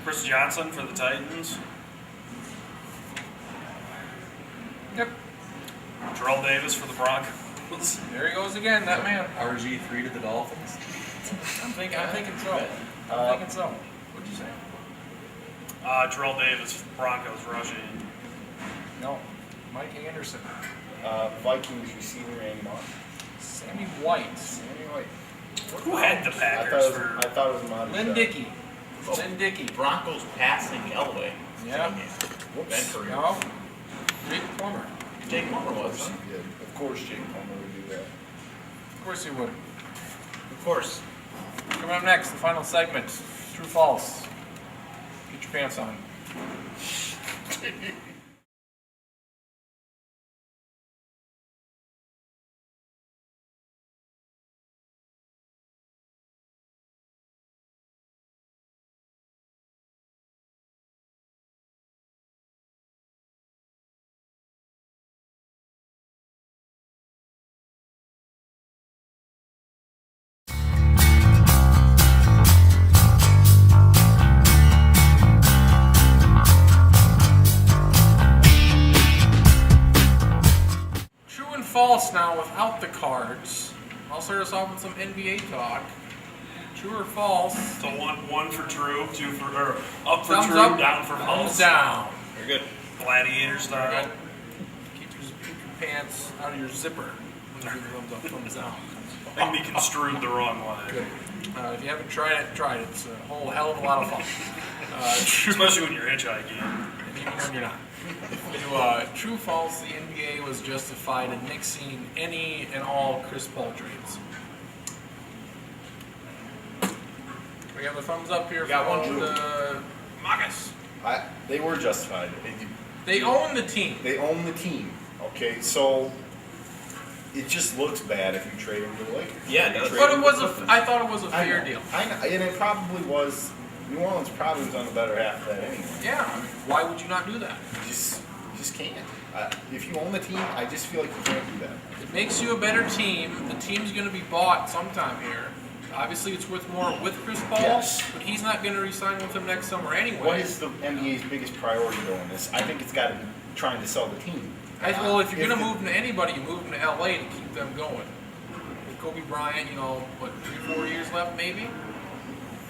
Chris Johnson for the Titans. Yep. Terrell Davis for the Broncos. There he goes again, that man. RG3 to the Dolphins. I'm thinking so. I'm thinking so. What'd you say? Terrell Davis, Broncos rushing. No. Mike Anderson. Vikings receiver Randy Moss. Sammy White. Sammy White. Who had the I Packers thought it was Mahmoud Lynn Shah. Dickey. Lynn Dickey. Broncos passing Elway. Yeah. Whoops. Ben Career. No. Jake Plummer. Jake Plummer was. Yeah, of course Jake Plummer would do that. Of course he would. Of course. Coming up next, the final segment. True, false. Get your pants on. True and false now without the cards. I'll start us off with some NBA talk. True or false? So one for true, two for up for Thumbs true, up, down for thumbs false. down. Very good. Gladiator style. Good. Keep your pants out of your zipper. Thumbs up, thumbs down. They can be construed the wrong way. Good. If you haven't tried it, try it. It's a whole hell of a lot of fun. Especially when you're hitchhiking. And even when you're not. True, false, the NBA was justified in nixing any and all Chris Paul trades. We have the thumbs up here Got one from true. the Magas. They were justified. They own the team. They own the team. Okay, so it just looks bad if you trade him to the Lakers. Yeah, it does. But it was I thought it was a I fair know. deal. I know, and it probably was. New Orleans probably was on the better half of that anyway. Yeah, I mean, why would you not do that? You just can't. If you own the team, I just feel like you can't do that. It makes you a better team. The team's going to be bought sometime here. Obviously, it's worth more with Chris Paul, Yes. but he's not going to re-sign with him next summer anyway. What is the NBA's biggest priority though in this? I think it's got to be trying to sell the team. Well, if you're going to move them to anybody, you move them to LA to keep them going. With Kobe Bryant, 3-4 years left maybe?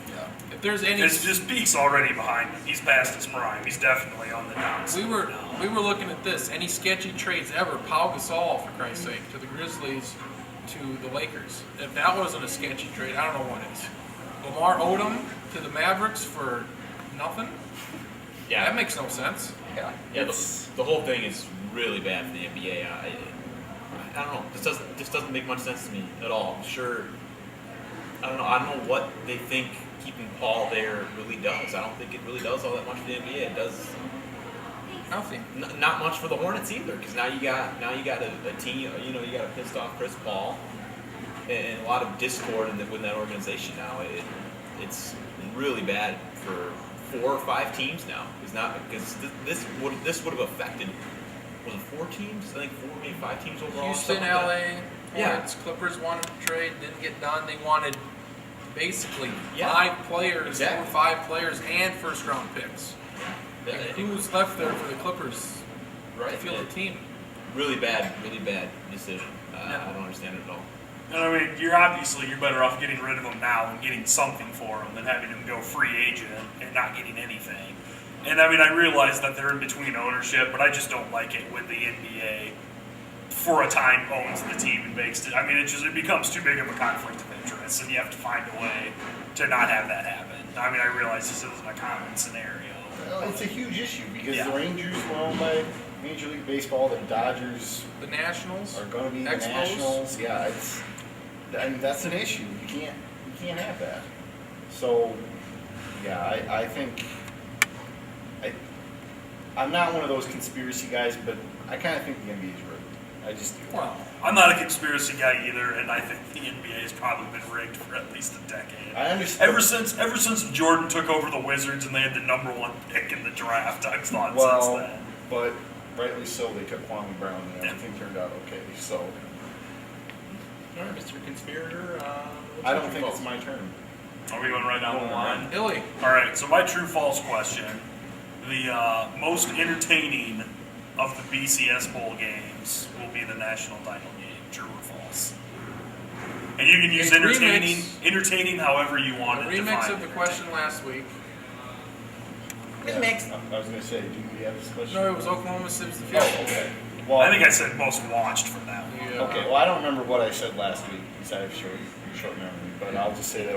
Yeah. If there's any... His peak's already behind him. He's past his prime. He's definitely on the downside. We were looking at this. Any sketchy trades ever? Pau Gasol, for Christ's sake, to the Grizzlies, to the Lakers. If that wasn't a sketchy trade, I don't know what is. Lamar Odom to the Mavericks for nothing? Yeah. That makes no sense. Yeah. Yeah, the whole thing is really bad for the NBA. I don't know. This doesn't make much sense to me at all. Sure. I don't know what they think keeping Paul there really does. I don't think it really does all that much for the NBA. It does Nothing. not much for the Hornets either, because now you got a team. You got a pissed off Chris Paul, and a lot of discord within that organization now. It's really bad for 4 or 5 teams now. It's not because this would have affected. Was it 4 teams? I think 4, maybe 5 teams overall. Houston, something like LA, that. Hornets, Clippers wanted to trade, didn't get done. They wanted basically Yeah. 5 players, Exactly. 4 or 5 players, and first-round picks. Yeah, And who's left there for the Clippers right? to field the team? Really bad decision. I don't understand it at all. And I mean, you're better off getting rid of him now and getting something for him than having him go free agent and not getting anything. And I mean, I realize that they're in between ownership, but I just don't like it when the NBA, for a time, owns the team and makes it. I mean, it becomes too big of a conflict of interest, and you have to find a way to not have that happen. I mean, I realize this isn't a common scenario. Well, it's a huge issue because Yeah. the Rangers were owned by Major League Baseball. The Dodgers The Nationals are going to be the Expos. Nationals. Yeah, that's an issue. You can't have that. So, yeah, I think I'm not one of those conspiracy guys, but I kind of think the NBA is rigged. I just do. Well, I'm not a conspiracy guy either, and I think the NBA has probably been rigged for at least a decade. I understand. Ever since Jordan took over the Wizards and they had the #1 pick in the draft, I've thought since Well, then. but rightly so, they took Kwame Brown and Yeah. everything turned out okay. So All right, Mr. Conspirator. I don't think it's my turn. Are we going right down the line? Illy. All right, so my true-false question. The most entertaining of the BCS Bowl games will be the national title game. True or false? And you can use It's entertaining however you want The it to remix define of the question last week. Remix. I was going to say, do we have this question? No, it was Oklahoma Sims the Oh, Field. okay. Well, I think I said most watched for that one. The, okay, well, I don't remember what I said last week because I have short memory, but I'll just say that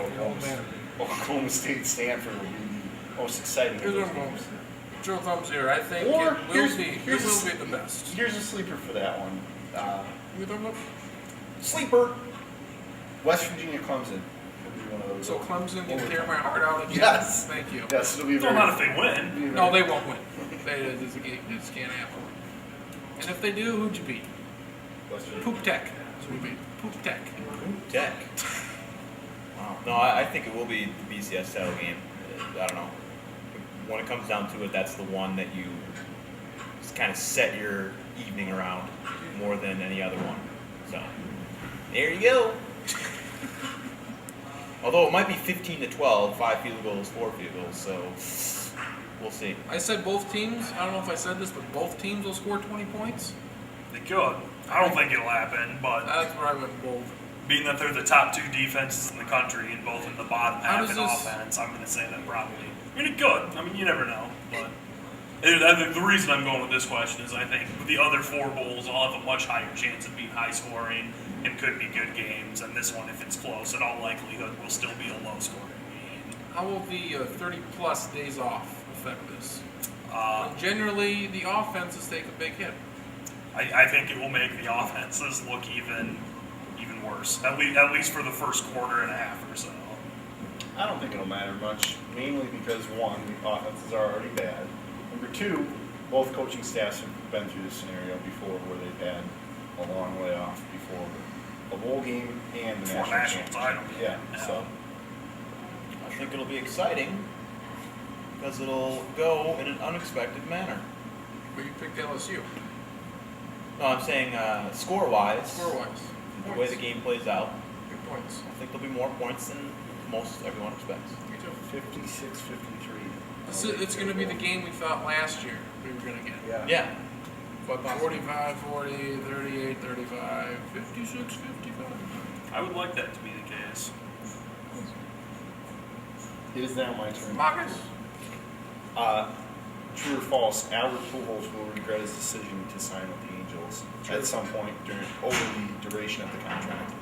Oklahoma State Stanford will be the most exciting of Here's those what I'm going games. with. Joe Thumbs here. I think Or it will be the best. Here's a sleeper for that one. You thumb up? Sleeper. West Virginia Clemson will be one of those. So Clemson can tear my heart out again. Yes. Thank you. Yes, it'll be Well, very. not if they win. No, they won't win. They just can't happen. And if they do, who'd you beat? West Virginia. Poop Tech. That's who we beat. Poop Tech. Tech. Wow. No, I think it will be the BCS title game. I don't know. When it comes down to it, that's the one that you just kind of set your evening around more than any other one. So, there you go. Although it might be 15-12, 5 field goals, 4 field goals, so we'll see. I said both teams. I don't know if I said this, but both teams will score 20 points. They could. I don't think it'll happen, but That's where I went bold. being that they're the top 2 defenses in the country and both in the bottom How half does in this- offense, I'm going to say that probably. I mean, it could. I mean, you never know. But I think the reason I'm going with this question is I think the other 4 bowls all have a much higher chance of being high scoring and could be good games. And this one, if it's close, in all likelihood, will still be a low scoring game. How will the 30-plus days off affect this? Uh, Generally, the offenses take a big hit. I think it will make the offenses look even worse, at least for the first quarter and a half or so. I don't think it'll matter much, mainly because one, the offenses are already bad. Number 2, both coaching staffs have been through this scenario before where they've had a long layoff before a bowl game and the For national title. Yeah, so. I think it'll be exciting because it'll go in an unexpected manner. But you picked LSU. No, I'm saying score-wise, Score-wise. the way the game plays out, Big points. I think there'll be more points than most everyone expects. Me too. 56-53. It's going to be the game we thought last year we were going to get. Yeah. Yeah. But 45, 40, 38, 35, 56, 55. I would like that to be the case. It is now my turn. Marcus. True or false, Albert Pujols will regret his decision to sign with the Angels True. at some point over the duration of the contract.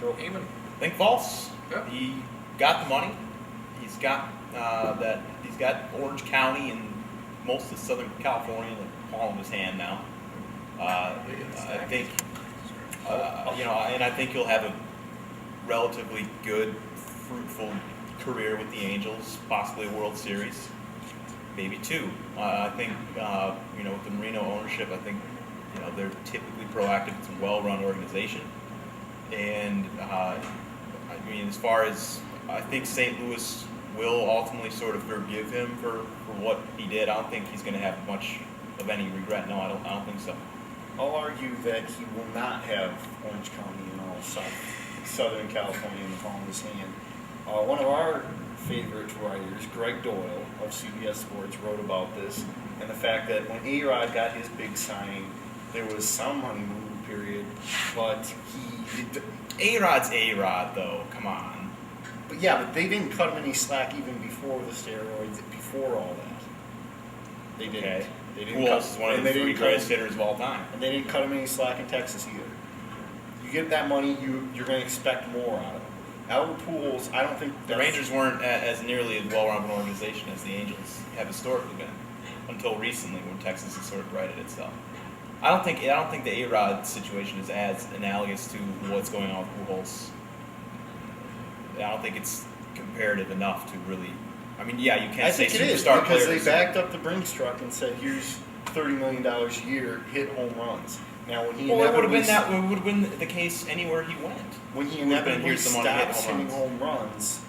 Go. Heyman. I think false. Yep. He got the money. He's got that. He's got Orange County and most of Southern California in the palm of his hand now. I think, and I think he'll have a relatively good, fruitful career with the Angels, possibly a World Series, maybe 2. I think, with the Marino ownership, I think, they're typically proactive. It's a well-run organization. And, as far as, I think St. Louis will ultimately sort of forgive him for what he did. I don't think he's going to have much of any regret. No, I don't think so. I'll argue that he will not have Orange County and all Southern California in the palm of his hand. One of our favorite writers, Greg Doyle of CBS Sports, wrote about this and the fact that when A-Rod got his big signing, there was some honeymoon period, but A-Rod's A-Rod, though. Come on. But they didn't cut him any slack even before the steroids, before all that. They didn't. Okay. They didn't Who cut, else is one of and the they 3 didn't cut greatest him- hitters of all time? And they didn't cut him any slack in Texas either. You get that money, you're going to expect more out of him. Albert Pujols, I don't think The Rangers weren't as nearly as well-run an organization as the Angels have historically been, until recently when Texas has sort of righted itself. I don't think the A-Rod situation is as analogous to what's going on with Pujols. I don't think it's comparative enough to really. I mean, yeah, you I can't say think it is superstar because players. they backed up the Brinks truck and said, "Here's $30 million a year, hit home runs." Now, when he Well, it would have inevitably been that. It would have been the case anywhere he went. when he It would've been, inevitably "Here's the money, hit stops home hitting home runs,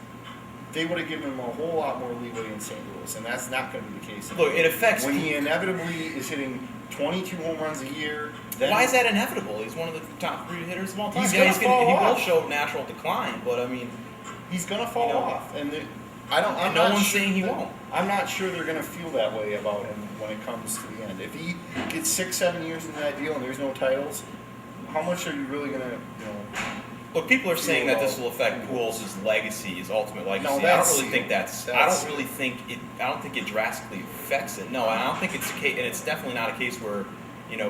they would have given him a whole lot more leeway in St. Louis, and that's not going to be the case. Look, it affects. When he inevitably is hitting 22 home runs a year. Then Why is that inevitable? He's one of the top 3 hitters of all time. He's Yeah, gonna fall he will off. show natural decline, but I mean, He's gonna fall You know, off, and I'm no not one's sure saying he that- won't. I'm not sure they're gonna feel that way about him when it comes to the end. If he gets 6-7 years into that deal and there's no titles, how much are you really gonna, Look, people are saying that this will affect Pujols' legacy, his ultimate legacy. I don't that's- really think that's. I don't really think it. I don't think it drastically affects it. No, I don't think it's a case, and it's definitely not a case where,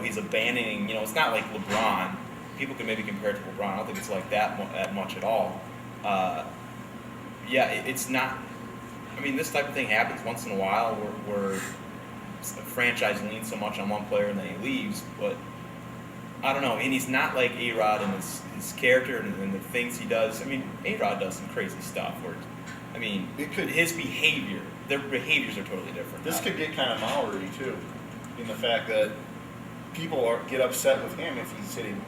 he's abandoning. It's not like LeBron. People can maybe compare it to LeBron. I don't think it's like that much at all. It's not. I mean, this type of thing happens once in a while where a franchise leans so much on one player and then he leaves, but I don't know. And he's not like A-Rod in his character and the things he does. I mean, A-Rod does some crazy stuff his behavior, their behaviors are totally different. This could get kind of Maury too, in the fact that people get upset with him if he's hitting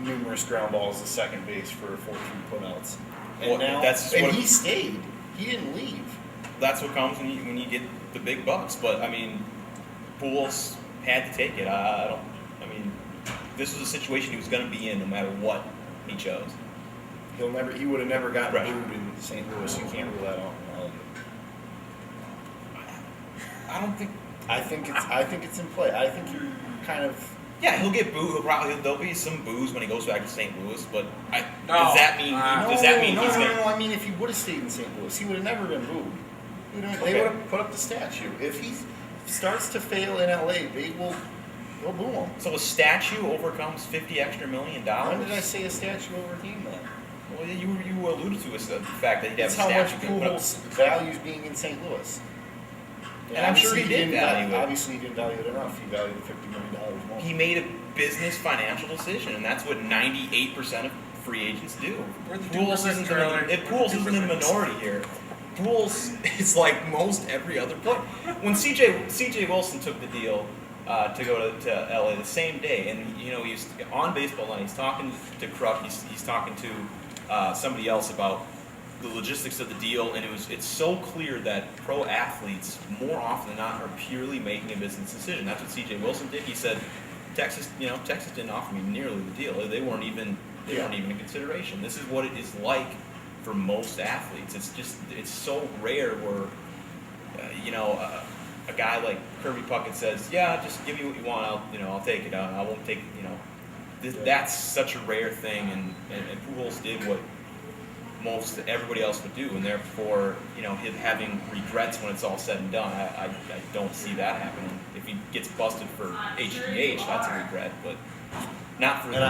numerous ground balls to second base for 14 putouts. And he stayed. He didn't leave. That's what comes when you get the big bucks. But I mean, Pujols had to take it. This was a situation he was going to be in no matter what he chose. He would have never gotten Right. booed in St. Louis. You can't rule that out. I don't think. I think it's in play. I think you're kind of. Yeah, he'll get booed. There'll be some boos when he goes back to St. Louis. But No. does that mean he's going? No. I mean, if he would have stayed in St. Louis, he would have never been booed. They would have put up the statue. If he starts to fail in LA, they'll boo him. So a statue overcomes $50 million extra? When did I say a statue over him then? Well, you alluded to the fact that he'd have That's a how much statue. put up- Pujols values being in St. Louis. And I'm sure he did value it. Obviously, he didn't value it enough. He valued it $50 million more. He made a business financial decision, and that's what 98% of free agents do. We're the Pujols 2% isn't trailer. Pujols isn't in the minority here. Pujols is like most every other player. When CJ Wilson took the deal to go to LA the same day, and he's on Baseball Line, he's talking to Kruk, he's talking to somebody else about the logistics of the deal, and it's so clear that pro athletes more often than not are purely making a business decision. That's what CJ Wilson did. He said, Texas didn't offer me nearly the deal. They weren't even in consideration. This is what it is like for most athletes. It's so rare where a guy like Kirby Puckett says, yeah, just give me what you want. I'll take it. I won't take That's such a rare thing, and Pujols did what most everybody else would do, and therefore, him having regrets when it's all said and done, I don't see that happening. If he gets busted for HGH, that's a regret, but not for And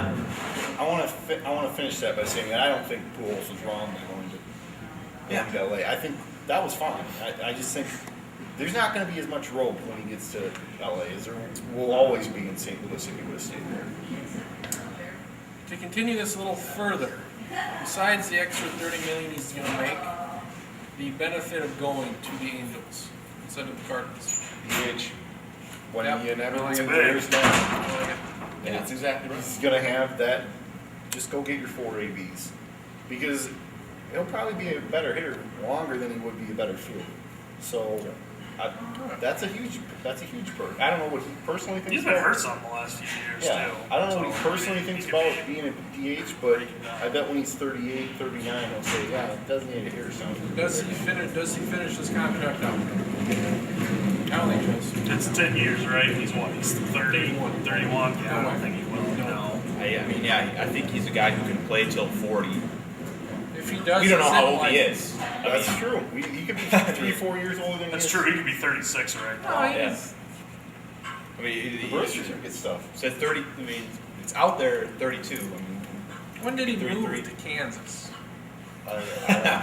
I want to finish that by saying that I don't think Pujols was wrong by going to LA. I think that was fine. I just think there's not going to be as much rope when he gets to LA as there will always be in St. Louis if he would have stayed there. To continue this a little further, besides the extra $30 million he's going to make, the benefit of going to the Angels instead of the Cardinals. Which, when Yep. you never It's win big. players down, Yeah, that's exactly right. he's going to have that. Just go get your 4 ABs. Because he'll probably be a better hitter longer than he would be a better fielder. So that's a huge perk. I don't know what he personally thinks He's been about hurt some the last few years, Yeah, too. I don't know what he So, personally he thinks could about be- being a DH, but I bet when he's 38, 39, he'll say, yeah, it doesn't need to hear something. Does he finish this contract out? I don't think he does. It's 10 years, right? He's what? He's 30, 31? Yeah, I don't think he will. No. I think he's a guy who can play till 40. If he does, We don't know he's how in old he is. That's true. He could be 3-4 years older than That's he is. true. He could be 36 right No, now. he Yeah. is. I mean, The birth certificate stuff. said 30. I mean, it's out there at 32. I mean, When did he 33. move to Kansas? I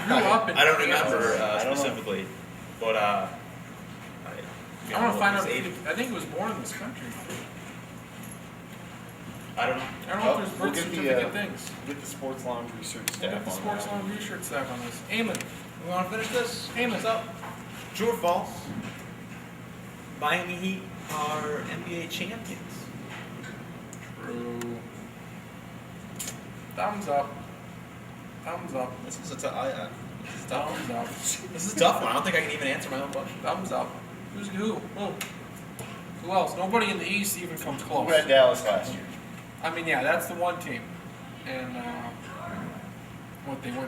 Grew up in I don't Kansas. remember I don't know. specifically, but I want to find out. his If age. I think he was born in this country. I don't know. I don't know if there's We'll birth get the, certificate things. Get the sports lounge research We'll staff get the on sports that. law research staff on this. Eamon, We want to finish this? Eamon, what's up? True or false? Miami Heat are NBA champions. True. Thumbs up. Thumbs up. This is a tough. Thumbs up. This is a tough one. I don't think I can even answer my own question. Thumbs up. Who's who? Who else? Nobody in the East even comes close. Who had Dallas last year? I mean, yeah, that's the one team. And what they went